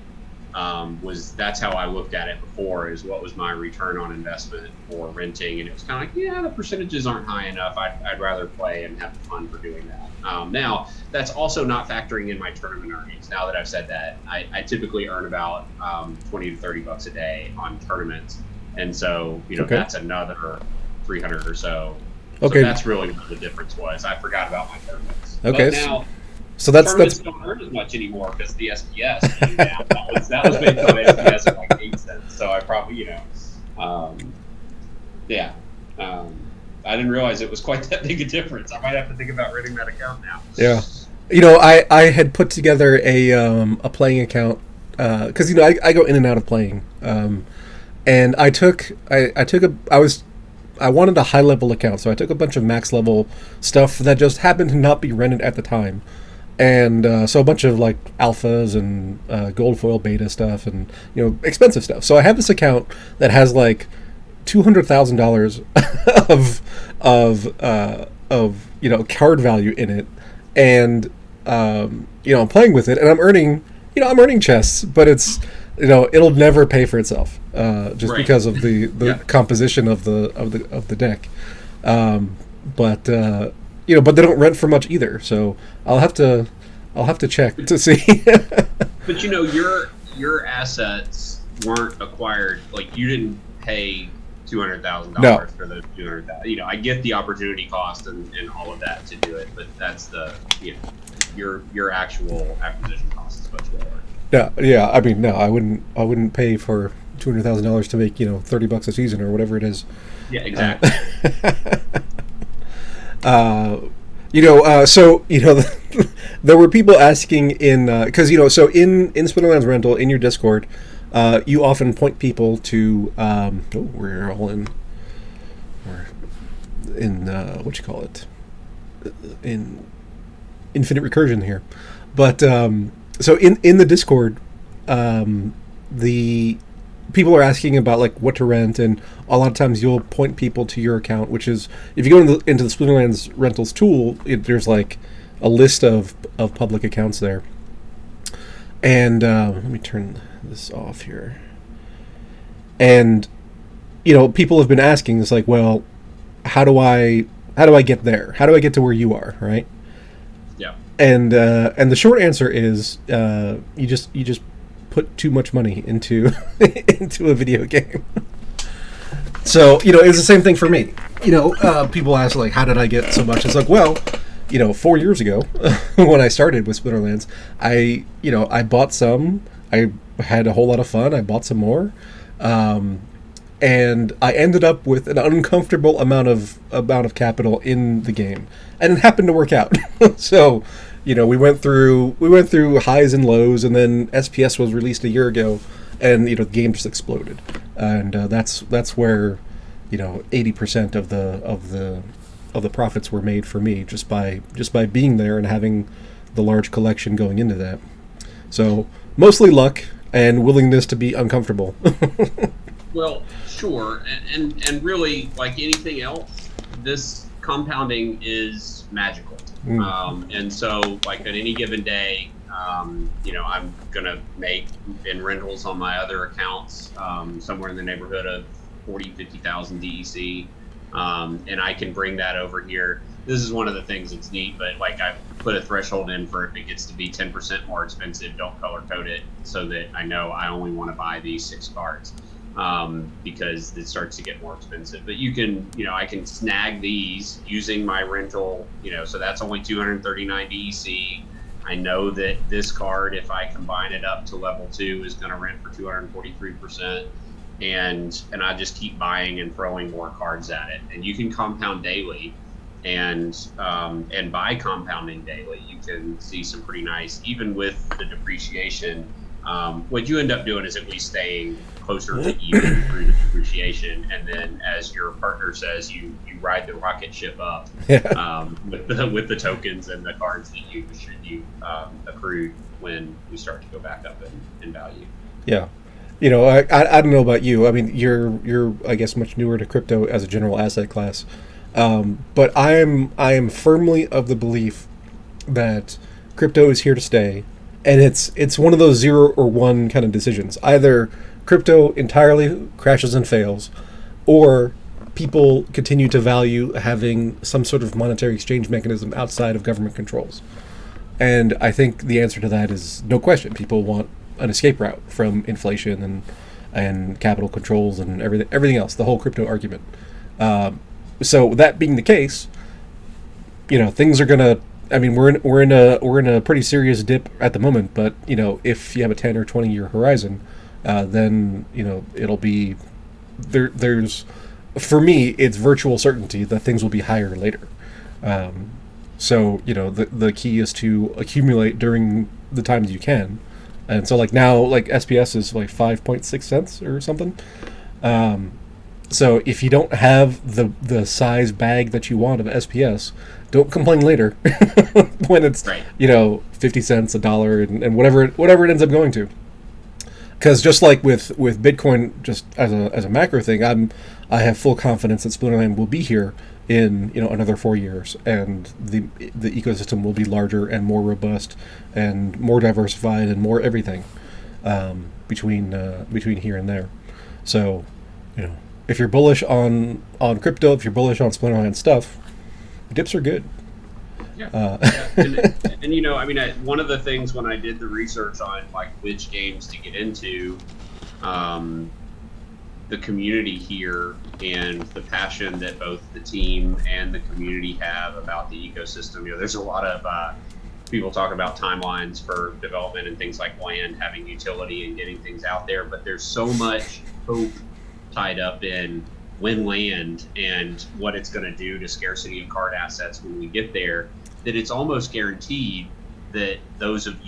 Speaker 2: That's how I looked at it before, is what was my return on investment for renting, and it was kind of like, the percentages aren't high enough. I'd rather play and have fun for doing that. Now that's also not factoring in my tournament earnings. Now that I've said that, I typically earn about $20 to $30 a day on tournaments, and so that's another 300 or so.
Speaker 1: Okay,
Speaker 2: so that's really what the difference was. I forgot about my tournaments.
Speaker 1: Okay,
Speaker 2: but now.
Speaker 1: So that's
Speaker 2: don't earn as much anymore because the SPS came down. That was based on SPS at like 8 cents. So I probably, I didn't realize it was quite that big a difference. I might have to think about renting that account now.
Speaker 1: Yeah, I had put together a playing account because I go in and out of playing, and I was I wanted a high level account, so I took a bunch of max level stuff that just happened to not be rented at the time, and so a bunch of like alphas and gold foil beta stuff, and expensive stuff. So I have this account that has like $200,000 of card value in it, and I'm playing with it, and I'm earning chests, but it's it'll never pay for itself, just right. Because of the composition of the deck. But they don't rent for much either, so I'll have to check to see.
Speaker 2: But your assets weren't acquired, like you didn't pay $200,000 for those 200,000. I get the opportunity cost and all of that to do it, but that's your actual acquisition cost is much lower.
Speaker 1: Yeah. I mean, no, I wouldn't pay for $200,000 to make $30 a season or whatever it is.
Speaker 2: Yeah, exactly.
Speaker 1: So there were people asking because so in Splinterlands Rental in your Discord, you often point people to we're in what you call it, in infinite recursion here, but so in the Discord, the people are asking about like what to rent, and a lot of times you'll point people to your account, which is, if you go into the Splinterlands Rentals tool, there's like a list of public accounts there. And let me turn this off here. And people have been asking, it's like, well, how do I get there? How do I get to where you are, right?
Speaker 2: Yeah.
Speaker 1: And the short answer is you just put too much money into into a video game. So it was the same thing for me. People ask like, how did I get so much? It's like, well, 4 years ago when I started with Splinterlands, I bought some. I had a whole lot of fun. I bought some more, and I ended up with an uncomfortable amount of capital in the game, and it happened to work out. So, we went through highs and lows, and then SPS was released a year ago, and the game just exploded, and that's where 80% of the profits were made for me just by being there and having the large collection going into that. So mostly luck and willingness to be uncomfortable.
Speaker 2: Well, sure, and really, like anything else, this compounding is magical. And so, like at any given day, I'm gonna make in rentals on my other accounts somewhere in the neighborhood of 50,000 DEC. And I can bring that over here. This is one of the things that's neat, but like I put a threshold in for if it gets to be 10% more expensive, don't color code it, so that I know I only want to buy these 6 cards, because it starts to get more expensive. But you can, I can snag these using my rental, so that's only 239 DEC. I know that this card, if I combine it up to level 2, is going to rent for 243%. And I just keep buying and throwing more cards at it. And you can compound daily, and by compounding daily, you can see some pretty nice, even with the depreciation. What you end up doing is at least staying closer to even through the depreciation, and then, as your partner says, you ride the rocket ship up with the tokens and the cards that you accrued when we start to go back up in value.
Speaker 1: Yeah. I don't know about you. I mean, you're I guess much newer to crypto as a general asset class, but I am firmly of the belief that crypto is here to stay, and it's one of those 0 or 1 kind of decisions. Either crypto entirely crashes and fails, or people continue to value having some sort of monetary exchange mechanism outside of government controls. And I think the answer to that is no question. People want an escape route from inflation and capital controls and everything else, the whole crypto argument. So that being the case, things are gonna. I mean, we're in a pretty serious dip at the moment. But if you have a 10 or 20 year horizon, then it'll be there. There's, for me, it's virtual certainty that things will be higher later. So the key is to accumulate during the times you can. And so, like now, like SPS is like 5.6 cents or something, So if you don't have the size bag that you want of SPS, don't complain later when it's
Speaker 2: Right.
Speaker 1: 50 cents, a dollar, and whatever it ends up going to. Because just like with Bitcoin, just as a macro thing, I have full confidence that Splinterland will be here in another 4 years, and the ecosystem will be larger and more robust and more diversified and more everything between here and there. So, if you're bullish on crypto, if you're bullish on Splinterland stuff, dips are good.
Speaker 2: Yeah. And I mean, one of the things when I did the research on like which games to get into, the community here and the passion that both the team and the community have about the ecosystem. There's a lot of people talk about timelines for development and things like land having utility and getting things out there, but there's so much hope tied up in win land and what it's going to do to scarcity of card assets when we get there, that it's almost guaranteed that those of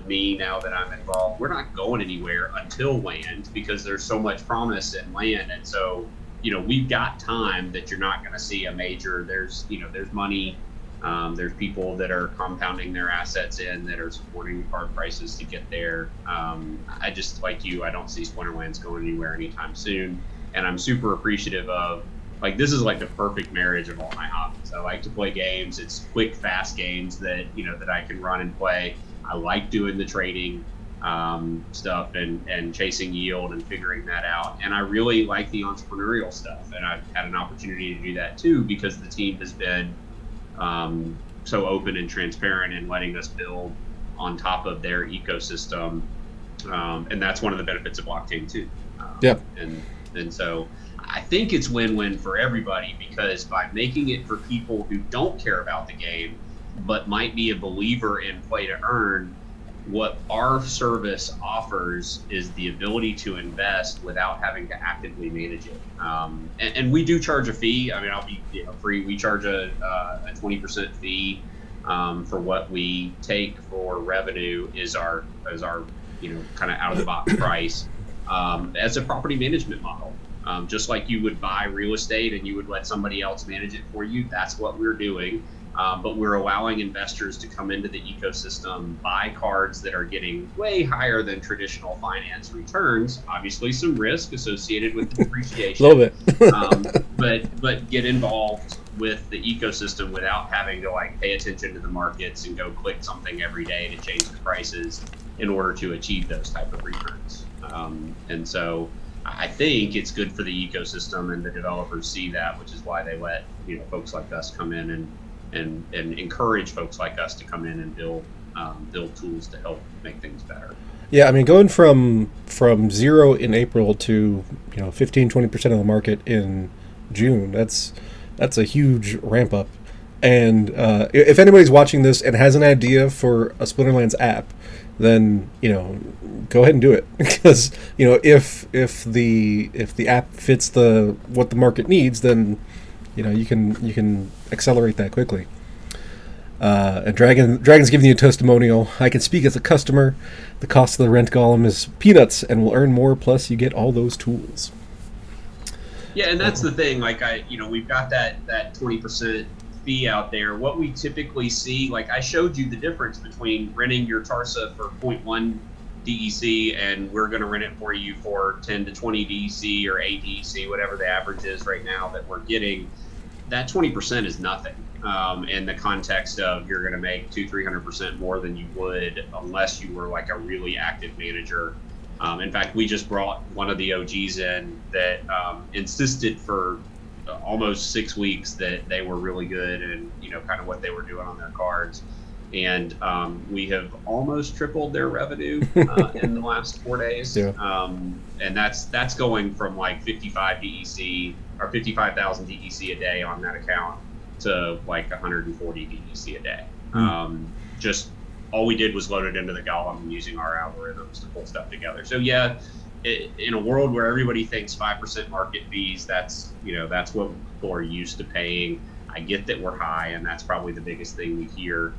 Speaker 2: me now that I'm involved, we're not going anywhere until land, because there's so much promise in land. And so, we've got time that you're not going to see a major, there's money, there's people that are compounding their assets that are supporting card prices to get there. I just, like you, I don't see Splinterlands going anywhere anytime soon. And I'm super appreciative of, this is like the perfect marriage of all my hobbies. I like to play games. It's quick, fast games that I can run and play. I like doing the trading stuff and chasing yield and figuring that out. And I really like the entrepreneurial stuff. And I've had an opportunity to do that too, because the team has been so open and transparent in letting us build on top of their ecosystem. And that's one of the benefits of blockchain too.
Speaker 1: Yeah.
Speaker 2: And so I think it's win-win for everybody, because by making it for people who don't care about the game but might be a believer in play to earn, what our service offers is the ability to invest without having to actively manage it. And we do charge a fee. I mean, I'll be free. We charge a 20% fee for what we take for revenue is our kind of out of the box price as a property management model. Just like you would buy real estate and you would let somebody else manage it for you, that's what we're doing. But we're allowing investors to come into the ecosystem, buy cards that are getting way higher than traditional finance returns. Obviously, some risk associated with the depreciation.
Speaker 1: A little bit.
Speaker 2: But get involved with the ecosystem without having to pay attention to the markets and go click something every day to change the prices in order to achieve those type of returns. And so I think it's good for the ecosystem, and the developers see that, which is why they let folks like us come in and encourage folks like us to come in and build tools to help make things better.
Speaker 1: Yeah, I mean, going from 0 in April to 15-20% of the market in June, that's a huge ramp up. And if anybody's watching this and has an idea for a Splinterlands app, then go ahead and do it, because if the app fits what the market needs, then you can accelerate that quickly. And Dragon's giving you a testimonial. I can speak as a customer. The cost of the rent golem is peanuts, and will earn more. Plus, you get all those tools.
Speaker 2: Yeah, and that's the thing. We've got that 20% fee out there. What we typically see, I showed you the difference between renting your Tarsa for 0.1 DEC, and we're going to rent it for you for 10 to 20 DEC or 8 DEC, whatever the average is right now that we're getting. That 20% is nothing in the context of you're going to make 200-300% more than you would unless you were a really active manager. In fact, we just brought one of the OGs in that insisted for almost 6 weeks that they were really good and kind of what they were doing on their cards. And we have almost tripled their revenue in the last 4 days.
Speaker 1: Yeah.
Speaker 2: And that's going from 55 DEC or 55,000 DEC a day on that account to 140 DEC a day. Just all we did was load it into the golem and using our algorithms to pull stuff together. So yeah, in a world where everybody thinks 5% market fees, that's what people are used to paying. I get that we're high, and that's probably the biggest thing we hear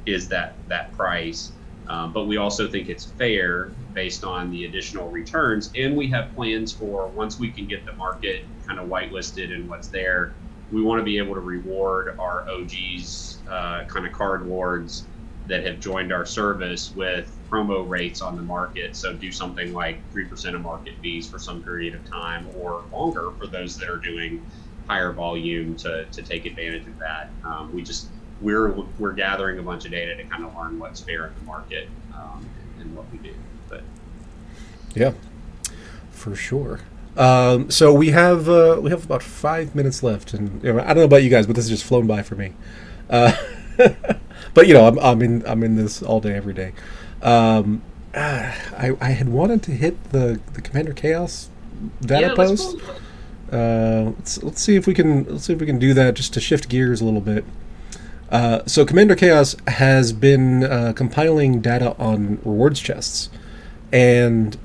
Speaker 2: is that price. But we also think it's fair based on the additional returns. And we have plans for once we can get the market kind of whitelisted and what's there, we want to be able to reward our OGs, kind of card lords that have joined our service with promo rates on the market. So do something like 3% of market fees for some period of time or longer for those that are doing higher volume to take advantage of that. We're gathering a bunch of data to kind of learn what's fair in the market, and what we do. But
Speaker 1: yeah, for sure. So we have about 5 minutes left, and I don't know about you guys, but this has just flown by for me. But I'm in this all day, every day. I had wanted to hit the Commander Chaos data post. Let's see if we can do that, just to shift gears a little bit. So Commander Chaos has been compiling data on rewards chests, and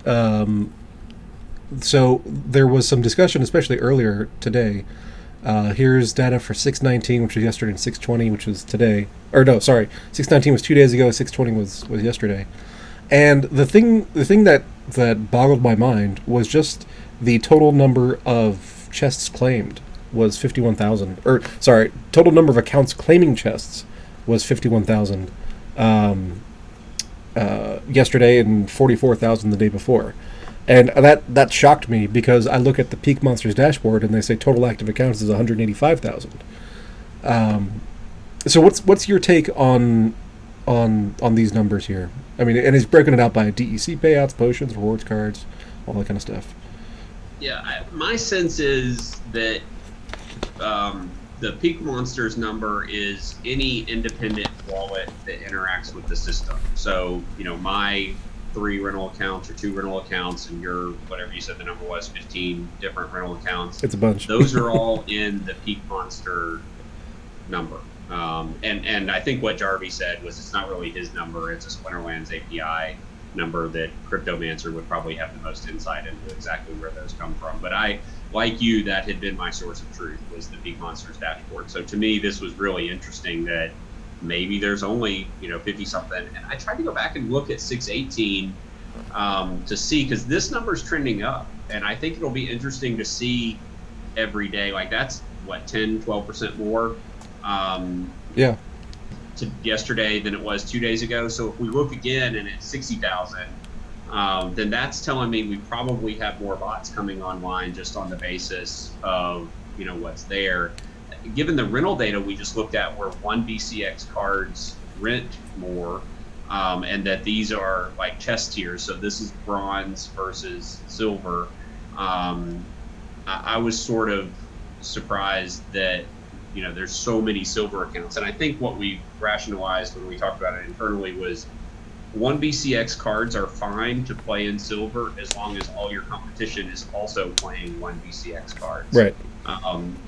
Speaker 1: so there was some discussion, especially earlier today. Here's data for 619, which was yesterday, and 620, which was today. Or no, sorry, 619 was 2 days ago. 620 was yesterday. And the thing that boggled my mind was just the total number of chests claimed was 51,000. Or sorry, total number of accounts claiming chests was 51,000 yesterday, and 44,000 the day before. And that shocked me, because I look at the Peak Monsters dashboard and they say total active accounts is 185,000. So what's your take on these numbers here? I mean, and he's broken it out by DEC payouts, potions, rewards cards, all that kind of stuff.
Speaker 2: Yeah, my sense is that the Peak Monsters number is any independent wallet that interacts with the system. So, my 3 rental accounts or 2 rental accounts, and your, whatever you said the number was, 15 different rental accounts.
Speaker 1: It's a bunch.
Speaker 2: Those are all in the Peak Monster number. And I think what Jarvie said was it's not really his number, it's a Splinterlands API number that Cryptomancer would probably have the most insight into exactly where those come from. But I, like you, that had been my source of truth, was the Peak Monsters dashboard. So to me, this was really interesting that maybe there's only 50 something, and I tried to go back and look at 618 to see, because this number's trending up, and I think it'll be interesting to see every day. Like, that's what, 10-12% more to yesterday than it was 2 days ago. So if we look again and it's 60,000, then that's telling me we probably have more bots coming online, just on the basis of what's there. Given the rental data we just looked at, where 1 BCX cards rent more, and that these are like chest tiers, so this is bronze versus silver, I was sort of surprised that there's so many silver accounts. And I think what we rationalized when we talked about it internally was 1 BCX cards are fine to play in silver as long as all your competition is also playing 1 BCX cards.
Speaker 1: Right.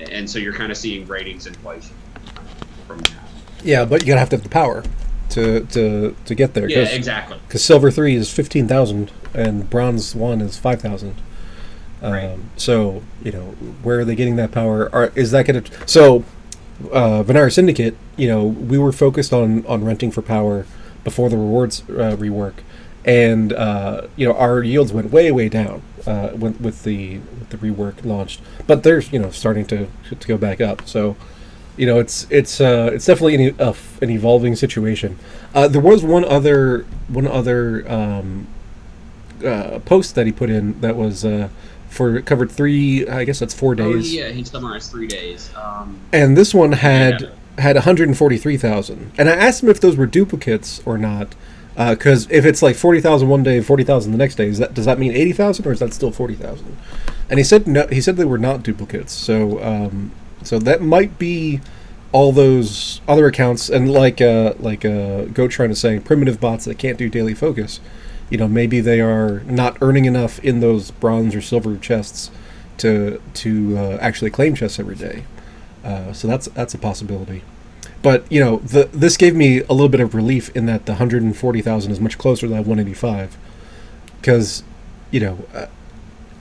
Speaker 2: And so you're kind of seeing ratings inflation from that.
Speaker 1: Yeah, but you gotta have to have the power to get there.
Speaker 2: Yeah, exactly. Because
Speaker 1: silver 3 is 15,000 and bronze 1 is 5,000.
Speaker 2: Right.
Speaker 1: So where are they getting that power? Is that going to? So Venara Syndicate, we were focused on renting for power before the rewards rework, and our yields went way down with the rework launched. But they're starting to go back up. So it's definitely an evolving situation. There was one other post that he put in that was covered 3, I guess that's 4 days.
Speaker 2: Oh yeah, he summarized 3 days.
Speaker 1: And this one had 143,000. And I asked him if those were duplicates or not, because if it's like 40,000 one day, 40,000 the next day, does that mean 80,000, or is that still 40,000? And he said no. He said they were not duplicates. So so that might be all those other accounts, and like Goatron is saying, primitive bots that can't do daily focus. Maybe they are not earning enough in those bronze or silver chests to actually claim chests every day. So that's a possibility. But this gave me a little bit of relief in that the 140,000 is much closer to that 185, because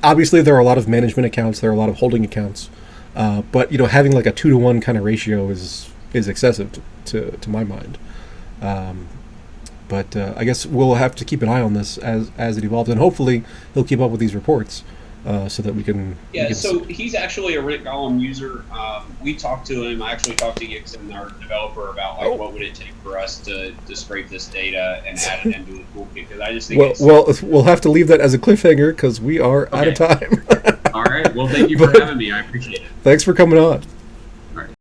Speaker 1: obviously there are a lot of management accounts, there are a lot of holding accounts, but having like a 2-to-1 kind of ratio is excessive to my mind. But I guess we'll have to keep an eye on this as it evolves, and hopefully he'll keep up with these reports so that we can.
Speaker 2: Yeah,
Speaker 1: we can
Speaker 2: so he's actually a Rent Golem user. We talked to him. I actually talked to Gixon, our developer, about like what would it take for us to scrape this data and add it into the toolkit, because I just think
Speaker 1: we'll have to leave that as a cliffhanger because we are out of time.
Speaker 2: All right. Well, thank you for having me. I appreciate it.
Speaker 1: Thanks for coming on.